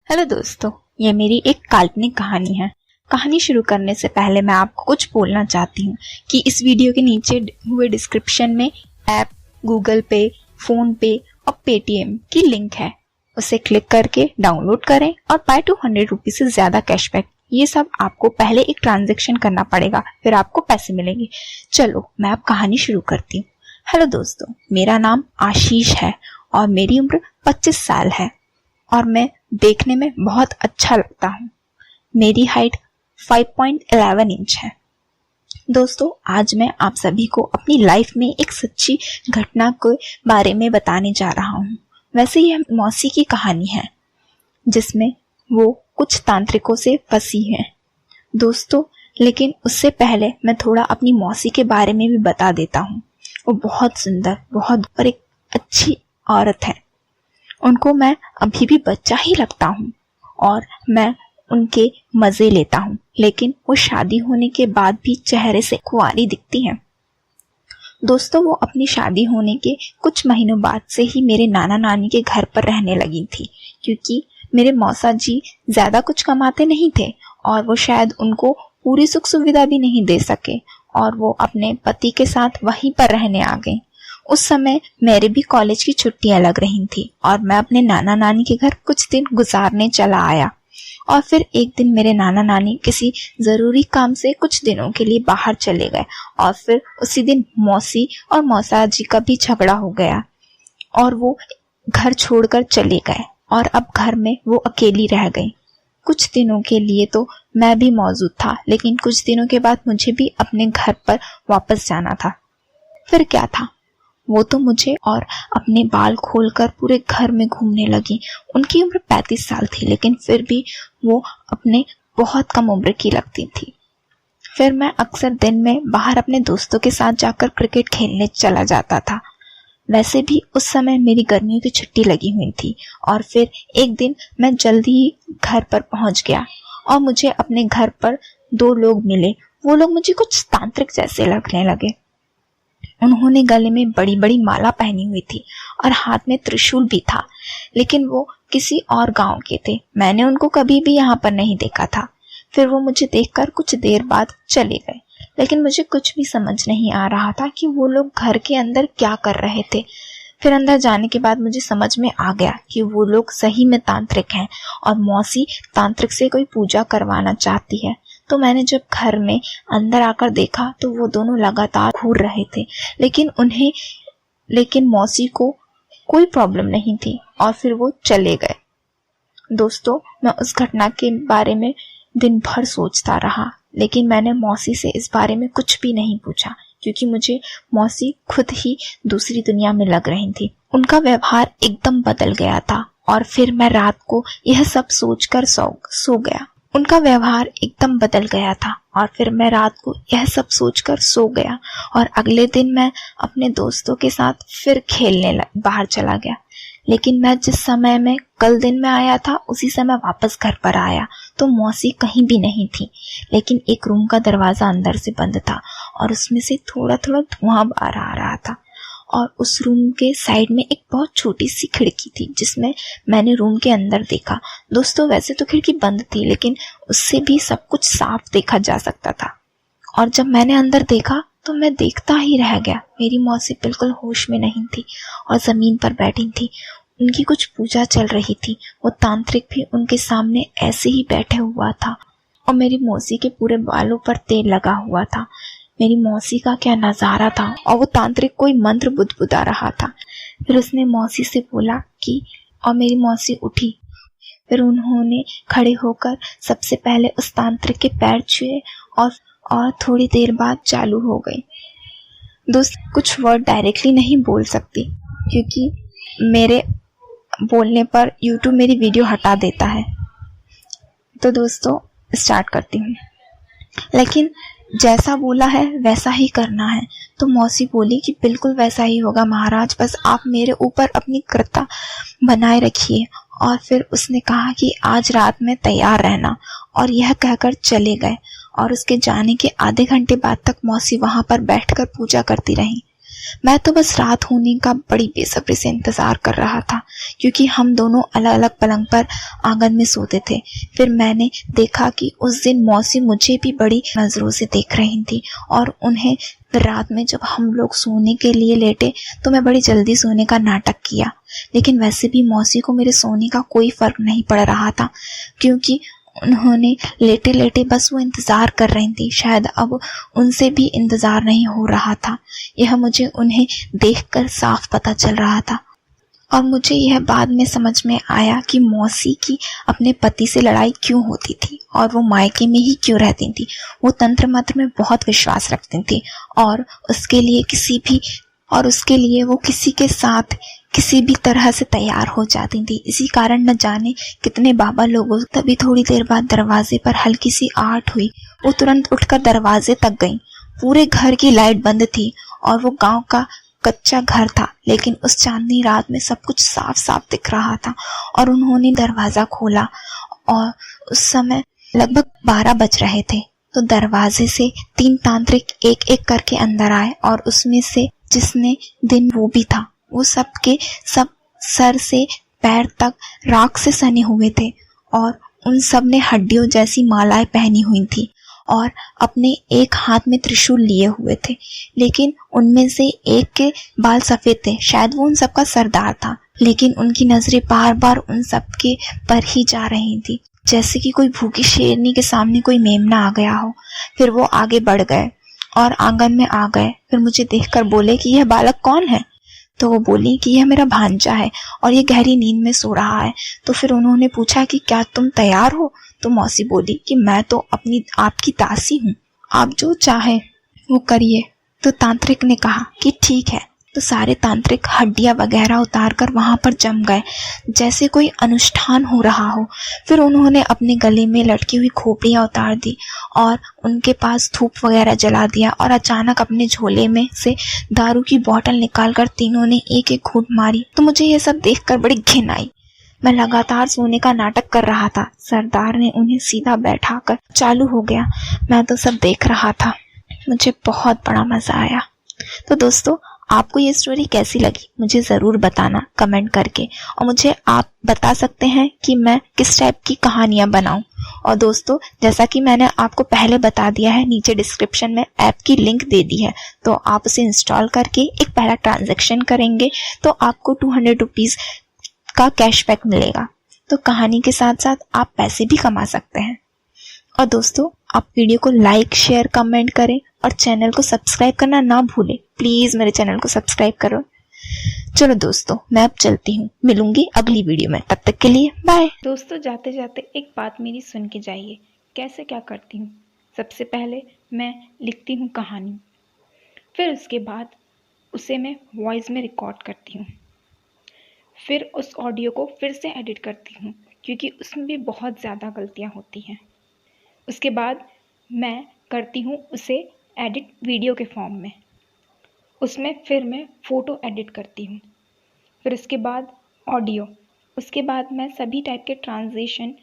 Hello दोस्तों, ये मेरी एक काल्पनिक कहानी है। कहानी शुरू करने से पहले मैं आपको कुछ बोलना चाहती हूँ कि इस वीडियो के नीचे हुए डिस्क्रिप्शन में ऐप, गूगल पे, फोन पे और पेटीएम की लिंक है। उसे क्लिक करके डाउनलोड करें और बाय 200 रुपीज से ज्यादा कैशबैक। ये सब आपको पहले एक ट्रांजेक्शन करना पड़ेगा, फिर आपको पैसे मिलेंगे। चलो मैं अब कहानी शुरू करती हूँ। हेलो दोस्तों, मेरा नाम आशीष है और मेरी उम्र 25 साल है और मैं देखने में बहुत अच्छा लगता हूँ। मेरी हाइट 5.11 इंच है। दोस्तों, आज मैं आप सभी को अपनी लाइफ में एक सच्ची घटना के बारे में बताने जा रहा हूँ। वैसे यह मौसी की कहानी है जिसमें वो कुछ तांत्रिकों से फंसी है। दोस्तों, लेकिन उससे पहले मैं थोड़ा अपनी मौसी के बारे में भी बता देता हूँ। वो बहुत सुंदर, बहुत और एक अच्छी औरत है। उनको मैं अभी भी बच्चा ही लगता हूँ और मैं उनके मजे लेता हूँ, लेकिन वो शादी होने के बाद भी चेहरे से कुंवारी दिखती हैं। दोस्तों, वो अपनी शादी होने के कुछ महीनों बाद से ही मेरे नाना नानी के घर पर रहने लगी थी, क्योंकि मेरे मौसा जी ज्यादा कुछ कमाते नहीं थे और वो शायद उनको पूरी सुख सुविधा भी नहीं दे सके और वो अपने पति के साथ वहीं पर रहने आ गई। उस समय मेरे भी कॉलेज की छुट्टियां लग रही थी और मैं अपने नाना नानी के घर कुछ दिन गुजारने चला आया। और फिर एक दिन मेरे नाना नानी किसी जरूरी काम से कुछ दिनों के लिए बाहर चले गए और फिर उसी दिन मौसी और मौसा जी का भी झगड़ा हो गया और वो घर छोड़कर चले गए और अब घर में वो अकेली रह गई। कुछ दिनों के लिए तो मैं भी मौजूद था, लेकिन कुछ दिनों के बाद मुझे भी अपने घर पर वापस जाना था। फिर क्या था, वो तो मुझे और अपने बाल खोलकर पूरे घर में घूमने लगी। उनकी उम्र 35 साल थी, लेकिन फिर भी वो अपने बहुत कम उम्र की लगती थी। फिर मैं अक्सर दिन में बाहर अपने दोस्तों के साथ जाकर क्रिकेट खेलने चला जाता था। वैसे भी उस समय मेरी गर्मियों की छुट्टी लगी हुई थी और फिर एक दिन मैं जल्दी ही घर पर पहुंच गया और मुझे अपने घर पर 2 लोग मिले। वो लोग मुझे कुछ तांत्रिक जैसे लगने लगे। उन्होंने गले में बड़ी बड़ी माला पहनी हुई थी और हाथ में त्रिशूल भी था, लेकिन वो किसी और गांव के थे। मैंने उनको कभी भी यहाँ पर नहीं देखा था। फिर वो मुझे देखकर कुछ देर बाद चले गए, लेकिन मुझे कुछ भी समझ नहीं आ रहा था कि वो लोग घर के अंदर क्या कर रहे थे। फिर अंदर जाने के बाद मुझे समझ में आ गया कि वो लोग सही में तांत्रिक हैं और मौसी तांत्रिक से कोई पूजा करवाना चाहती है। तो मैंने जब घर में अंदर आकर देखा तो वो दोनों लगातार घूर रहे थे, लेकिन मौसी को कोई प्रॉब्लम नहीं थी और फिर वो चले गए। दोस्तों, मैं उस घटना के बारे में दिन भर सोचता रहा, लेकिन मैंने मौसी से इस बारे में कुछ भी नहीं पूछा, क्योंकि मुझे मौसी खुद ही दूसरी दुनिया में लग रही थी। उनका व्यवहार एकदम बदल गया था और फिर मैं रात को यह सब सोचकर सो गया। उनका व्यवहार एकदम बदल गया था और फिर मैं रात को यह सब सोचकर सो गया और अगले दिन मैं अपने दोस्तों के साथ फिर खेलने बाहर चला गया। लेकिन मैं जिस समय में कल दिन में आया था उसी समय वापस घर पर आया तो मौसी कहीं भी नहीं थी, लेकिन एक रूम का दरवाजा अंदर से बंद था और उसमें से थोड़ा थोड़ा धुआं बाहर आ रहा था और उस रूम के साइड में एक बहुत छोटी सी खिड़की थी जिसमें मैंने रूम के अंदर देखा। दोस्तों, वैसे तो खिड़की बंद थी, लेकिन उससे भी सब कुछ साफ देखा जा सकता था। और जब मैंने अंदर देखा तो मैं देखता ही रह गया। मेरी मौसी बिल्कुल होश में नहीं थी और जमीन पर बैठी थी। उनकी कुछ पूजा चल रही थी। वो तांत्रिक भी उनके सामने ऐसे ही बैठे हुआ था और मेरी मौसी के पूरे बालों पर तेल लगा हुआ था। मेरी मौसी का क्या नजारा था, और वो तांत्रिक कोई मंत्र बुदबुदा रहा था। फिर उसने मौसी से बोला कि, और मेरी मौसी उठी। फिर उन्होंने खड़े होकर सबसे पहले उस तांत्रिक के पैर छुए और थोड़ी देर बाद चालू हो गई। दोस्त, कुछ वर्ड डायरेक्टली नहीं बोल सकती क्योंकि मेरे बोलने पर YouTube मेरी वीडियो हटा देता है। तो दोस्तों, स्टार्ट करती हूँ। लेकिन जैसा बोला है वैसा ही करना है। तो मौसी बोली कि बिल्कुल वैसा ही होगा महाराज, बस आप मेरे ऊपर अपनी कृपा बनाए रखिए। और फिर उसने कहा कि आज रात में तैयार रहना, और यह कहकर चले गए। और उसके जाने के आधे घंटे बाद तक मौसी वहां पर बैठकर पूजा करती रही। मैं तो बस रात होने का बड़ी बेसब्री से इंतज़ार कर रहा था, क्योंकि हम दोनों अलग अलग पलंग पर आंगन में सोते थे। फिर मैंने देखा कि उस दिन मौसी मुझे भी बड़ी नज़रों से देख रही थी, और उन्हें रात में जब हम लोग सोने के लिए लेटे तो मैं बड़ी जल्दी सोने का नाटक किया। लेकिन वैसे भी मौसी को मेरे सोने का कोई फ़र्क नहीं पड़ रहा था, क्योंकि उन्होंने लेटे लेटे बस वो इंतज़ार कर रही थी। शायद अब उनसे भी इंतज़ार नहीं हो रहा था। यह मुझे उन्हें देखकर साफ पता चल रहा था, और मुझे यह बाद में समझ में आया कि मौसी की अपने पति से लड़ाई क्यों होती थी और वो मायके में ही क्यों रहती थी। वो तंत्र मंत्र में बहुत विश्वास रखती थी, और उसके लिए वो किसी के साथ किसी भी तरह से तैयार हो जाती थी। इसी कारण न जाने कितने बाबा लोगों। तभी थोड़ी देर बाद दरवाजे पर हल्की सी आहट हुई। वो तुरंत उठकर दरवाजे तक गई। पूरे घर की लाइट बंद थी, और वो गांव का कच्चा घर था, लेकिन उस चांदनी रात में सब कुछ साफ साफ दिख रहा था। और उन्होंने दरवाजा खोला, और उस समय लगभग 12 बज रहे थे। तो दरवाजे से 3 तांत्रिक एक एक करके अंदर आए, और उसमें से जिसने दिन वो भी था। वो सब के सब सर से पैर तक राख से सने हुए थे, और उन सब ने हड्डियों जैसी मालाएं पहनी हुई थी, और अपने एक हाथ में त्रिशूल लिए हुए थे। लेकिन उनमें से एक के बाल सफेद थे, शायद वो उन सब का सरदार था। लेकिन उनकी नजरें बार बार उन सब के पर ही जा रही थी, जैसे कि कोई भूखी शेरनी के सामने कोई मेमना आ गया हो। फिर वो आगे बढ़ गए और आंगन में आ गए। फिर मुझे देखकर बोले कि यह बालक कौन है। तो वो बोली कि यह मेरा भांजा है, और ये गहरी नींद में सो रहा है। तो फिर उन्होंने पूछा कि क्या तुम तैयार हो। तो मौसी बोली कि मैं तो आपकी दासी हूँ, आप जो चाहे वो करिए। तो तांत्रिक ने कहा कि ठीक है। तो सारे तांत्रिक हड्डियां वगैरह उतार कर वहां पर जम गए, जैसे कोई अनुष्ठान हो रहा हो। फिर उन्होंने अपने गले में लटकी हुई खोपड़ियां उतार दी, और उनके पास धूप वगैरह जला दिया, और अचानक अपने झोले में से दारू की बोतल निकालकर तीनों ने एक एक घूंट मारी। तो मुझे यह सब देखकर बड़ी घिन आई। मैं लगातार सोने का नाटक कर रहा था। सरदार ने उन्हें सीधा बैठाकर चालू हो गया। मैं तो सब देख रहा था। मुझे बहुत बड़ा मजा आया। तो दोस्तों, आपको ये स्टोरी कैसी लगी मुझे ज़रूर बताना कमेंट करके, और मुझे आप बता सकते हैं कि मैं किस टाइप की कहानियां बनाऊं। और दोस्तों, जैसा कि मैंने आपको पहले बता दिया है, नीचे डिस्क्रिप्शन में ऐप की लिंक दे दी है, तो आप उसे इंस्टॉल करके एक पहला ट्रांजैक्शन करेंगे तो आपको 200 रुपीज़ का कैशबैक मिलेगा। तो कहानी के साथ साथ आप पैसे भी कमा सकते हैं। और दोस्तों, आप वीडियो को लाइक शेयर कमेंट करें, और चैनल को सब्सक्राइब करना ना भूलें। प्लीज़ मेरे चैनल को सब्सक्राइब करो। चलो दोस्तों, मैं अब चलती हूँ, मिलूंगी अगली वीडियो में। तब तक के लिए बाय। दोस्तों, जाते जाते एक बात मेरी सुन के जाइए। कैसे क्या करती हूँ। सबसे पहले मैं लिखती हूँ कहानी, फिर उसके बाद उसे मैं वॉइस में रिकॉर्ड करती हूँ। फिर उस ऑडियो को फिर से एडिट करती हूँ, क्योंकि उसमें भी बहुत ज़्यादा गलतियाँ होती हैं। उसके बाद मैं करती हूँ उसे एडिट वीडियो के फॉर्म में। उसमें फिर मैं फ़ोटो एडिट करती हूँ। फिर उसके बाद ऑडियो। उसके बाद मैं सभी टाइप के ट्रांजिशन।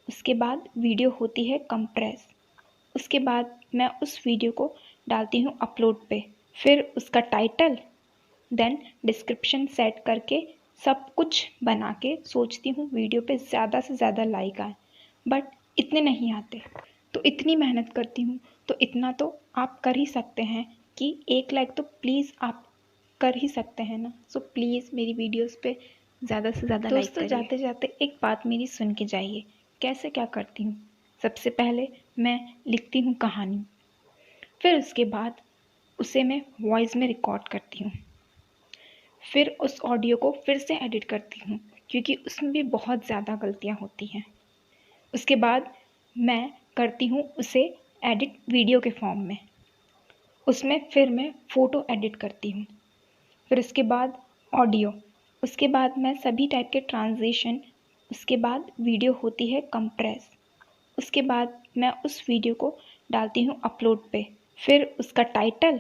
उसके बाद वीडियो होती है कंप्रेस। उसके बाद मैं उस वीडियो को डालती हूँ अपलोड पे। फिर उसका टाइटल, देन डिस्क्रिप्शन सेट करके सब कुछ बना के सोचती हूँ वीडियो पे ज़्यादा से ज़्यादा लाइक आए, बट इतने नहीं आते। तो इतनी मेहनत करती हूँ, तो इतना तो आप कर ही सकते हैं कि 1 लाइक तो प्लीज़ आप कर ही सकते हैं ना। सो प्लीज़ मेरी वीडियोस पे ज़्यादा से ज़्यादा लाइक करिए। दोस्तों, जाते जाते एक बात मेरी सुन के जाइए। कैसे क्या करती हूँ। सबसे पहले मैं लिखती हूँ कहानी, फिर उसके बाद उसे मैं वॉइस में रिकॉर्ड करती हूँ। फिर उस ऑडियो को फिर से एडिट करती हूँ, क्योंकि उसमें भी बहुत ज़्यादा गलतियाँ होती हैं। उसके बाद मैं करती हूँ उसे एडिट वीडियो के फॉर्म में। उसमें फिर मैं फ़ोटो एडिट करती हूँ। फिर उसके बाद ऑडियो। उसके बाद मैं सभी टाइप के ट्रांजिशन। उसके बाद वीडियो होती है कंप्रेस। उसके बाद मैं उस वीडियो को डालती हूँ अपलोड पे। फिर उसका टाइटल,